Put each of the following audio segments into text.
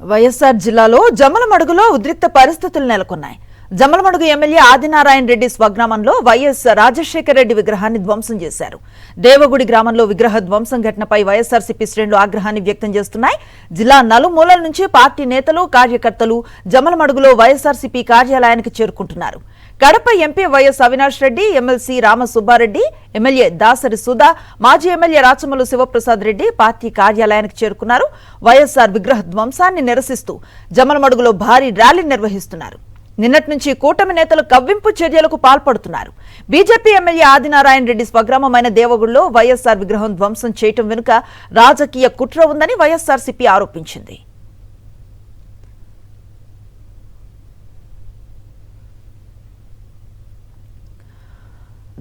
వైఎస్ఆర్ జిల్లాలో జమ్మలమడుగులో ఉద్రిక్త పరిస్థితులు నెలకొన్నాయి. జమ్మలమడుగు ఎమ్మెల్యే ఆదినారాయణ రెడ్డి స్వగ్రామంలో వైఎస్ రాజశేఖర రెడ్డి విగ్రహాన్ని ధ్వంసం చేశారు. దేవగుడి గ్రామంలో విగ్రహ ధ్వంసం ఘటనపై వైఎస్ఆర్సీపీ శ్రేణులు ఆగ్రహాన్ని వ్యక్తం చేస్తున్నాయి. జిల్లా నలుమూలల నుంచి పార్టీ నేతలు, కార్యకర్తలు జమ్మలమడుగులో వైఎస్ఆర్సీపీ కార్యాలయానికి చేరుకుంటున్నారు. Kadapa MP YS Avinash Reddy, MLC Ramasubba Reddy, MLA Dasari Sudha, మాజీ ఎమ్మెల్యే రాచమల్లు శివప్రసాద్ రెడ్డి పార్టీ కార్యాలయానికి చేరుకున్నారు. వైఎస్ఆర్ విగ్రహ ధ్వంసాన్ని నిరసిస్తూ జమ్మలమడుగులో భారీ ర్యాలీ నిర్వహిస్తున్నారు. నిన్నటి నుంచి కూటమి నేతలు కవ్వింపు చర్యలకు పాల్పడుతున్నారు. బీజేపీ ఎమ్మెల్యే ఆదినారాయణ రెడ్డి స్వగ్రామమైన దేవగుడిలో వైఎస్ఆర్ విగ్రహం ధ్వంసం చేయటం వెనుక రాజకీయ కుట్ర ఉందని వైఎస్ఆర్సీపీ ఆరోపించింది.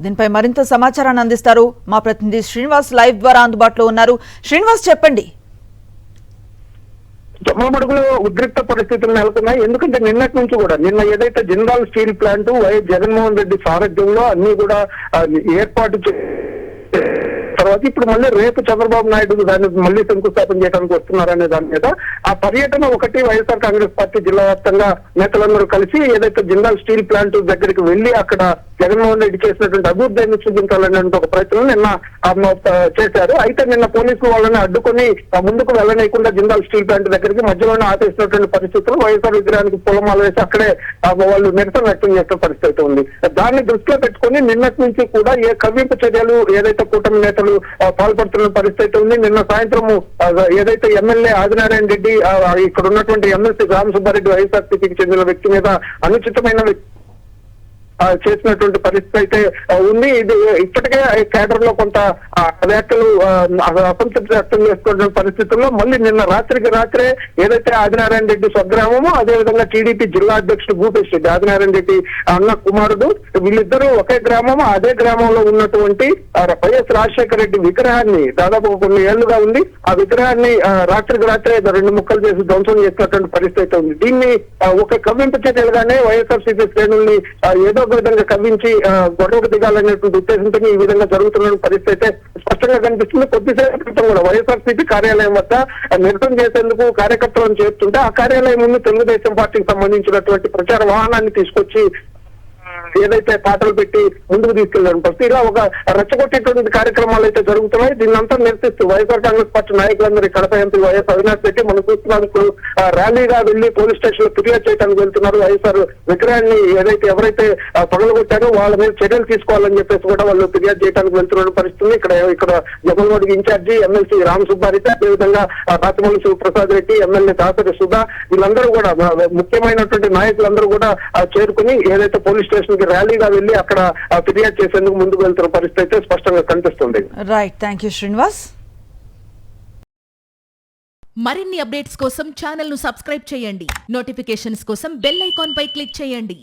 దీనిపై మరింత సమాచారాన్ని అందిస్తారు మా ప్రతినిధి శ్రీనివాస్, లైవ్ ద్వారా అందుబాటులో ఉన్నారు. శ్రీనివాస్, చెప్పండి. జమ్మలమడుగులో ఉద్రిక్త పరిస్థితులు నెలకొన్నాయి. ఎందుకంటే నిన్నటి నుంచి కూడా నిన్న ఏదైతే Jindal steel plant YS Jaganmohan Reddy సారథ్యంలో అన్ని కూడా ఏర్పాటు తర్వాత ఇప్పుడు మళ్ళీ రేపు చంద్రబాబు నాయుడు దాన్ని మళ్ళీ శంకుస్థాపన చేయడానికి వస్తున్నారనే దాని మీద ఆ పర్యటన ఒకటి వైఎస్ఆర్ కాంగ్రెస్ పార్టీ జిల్లా వ్యాప్తంగా నేతలందరూ కలిసి ఏదైతే జిందాల్ స్టీల్ ప్లాంట్ దగ్గరికి వెళ్లి అక్కడ జగన్మోహన్ రెడ్డి చేసినటువంటి అభివృద్ధిని చూపించాలనే ఒక ప్రయత్నం నిన్న చేశారు. అయితే నిన్న పోలీసులు వాళ్ళని అడ్డుకొని ముందుకు వెళ్ళనీయకుండా జిందాల్ స్టీల్ ప్లాంట్ దగ్గరికి మధ్యలోనే ఆపేసినటువంటి పరిస్థితులు వైఎస్ఆర్ విగ్రహానికి పూలమాల వేసి అక్కడే వాళ్ళు నిరసన వ్యక్తం చేసిన పరిస్థితి ఉంది. దాన్ని దృష్టిలో పెట్టుకుని నిన్నటి నుంచి కూడా ఏ కవ్వింపు చర్యలు ఏదైతే కూటమి నేతలు పాల్పడుతున్న పరిస్థితి ఉంది. నిన్న సాయంత్రం ఏదైతే ఎమ్మెల్యే ఆదినారాయణ రెడ్డి ఇక్కడ ఉన్నటువంటి ఎమ్మెల్సీ రామసుబ్బారెడ్డి వైఎస్ఆర్సీపీకి చెందిన వ్యక్తి మీద అనుచితమైన చేసినటువంటి పరిస్థితి అయితే ఉంది. ఇది ఇప్పటికే కేడర్ లో కొంత వ్యాఖ్యలు అసంతృప్తి వ్యక్తం చేసుకున్న పరిస్థితుల్లో మళ్ళీ నిన్న రాత్రికి రాత్రే ఏదైతే ఆదినారాయణ రెడ్డి స్వగ్రామమో అదేవిధంగా టీడీపీ జిల్లా అధ్యక్షుడు భూపేష్ రెడ్డి, ఆదినారాయణ రెడ్డి అన్న కుమారుడు, వీళ్ళిద్దరూ ఒకే గ్రామము, అదే గ్రామంలో ఉన్నటువంటి వైఎస్ రాజశేఖర రెడ్డి విగ్రహాన్ని దాదాపు కొన్ని ఏళ్లుగా ఉంది. ఆ విగ్రహాన్ని రాత్రికి రాత్రే 2 ముక్కలు చేసి ధ్వంసం చేసినటువంటి పరిస్థితి ఉంది. దీన్ని ఒక కవ్వింపు చర్యలుగానే వైఎస్ఆర్సీపీ శ్రేణుల్ని ఏదో ఒక విధంగా కవ్వించి గొడవకు దిగాలనేటువంటి ఉద్దేశంతో ఈ విధంగా జరుగుతున్న పరిస్థితి అయితే స్పష్టంగా కనిపిస్తుంది. కొద్దిసేపు క్రితం కూడా వైఎస్ఆర్సీపీ కార్యాలయం వద్ద నిరసన చేసేందుకు కార్యకర్తలను చేరుతుంటే ఆ కార్యాలయం ముందు తెలుగుదేశం పార్టీకి సంబంధించినటువంటి ప్రచార వాహనాన్ని తీసుకొచ్చి ఏదైతే పాటలు పెట్టి ముందుకు తీసుకెళ్లారు పరిస్థితి ఇలా ఒక రెచ్చగొట్టేటువంటి కార్యక్రమాలు అయితే జరుగుతున్నాయి. దీన్నంతా నిరసిస్తూ వైఎస్ఆర్ కాంగ్రెస్ పార్టీ నాయకులందరూ కడప ఎంపీ వైఎస్ అవినాష్ రెడ్డి మనం చూస్తున్నందుకు ర్యాలీగా వెళ్లి పోలీస్ స్టేషన్ లో ఫిర్యాదు చేయడానికి వెళ్తున్నారు. వైఎస్ఆర్ విగ్రహాన్ని ఎవరైతే పగలగొట్టారో వాళ్ళ మీద చర్యలు తీసుకోవాలని చెప్పేసి కూడా వాళ్ళు ఫిర్యాదు చేయడానికి వెళ్తున్న పరిస్థితి. ఇక్కడ జమ్మలమడుగు ఇన్ఛార్జి ఎమ్మెల్సీ రామసుబ్బారెడ్డి, అదేవిధంగా రాచమల్లు శివప్రసాద్ రెడ్డి, ఎమ్మెల్యే దాసరి సుధా, వీళ్ళందరూ కూడా ముఖ్యమైనటువంటి నాయకులందరూ కూడా చేరుకుని ఏదైతే పోలీస్ స్టేషన్ కి ర్యాలీగా వెళ్లి అక్కడ ఫిర్యాదు చేసేందుకు ముందుకు వెళ్తున్న పరిస్థితి అయితే స్పష్టంగా కనిపిస్తుంది. Right, thank you Srinivas. మరిన్ని అప్డేట్స్ కోసం ఛానల్ ను సబ్స్క్రైబ్ చేయండి. నోటిఫికేషన్స్ కోసం బెల్ ఐకాన్ పై క్లిక్ చేయండి.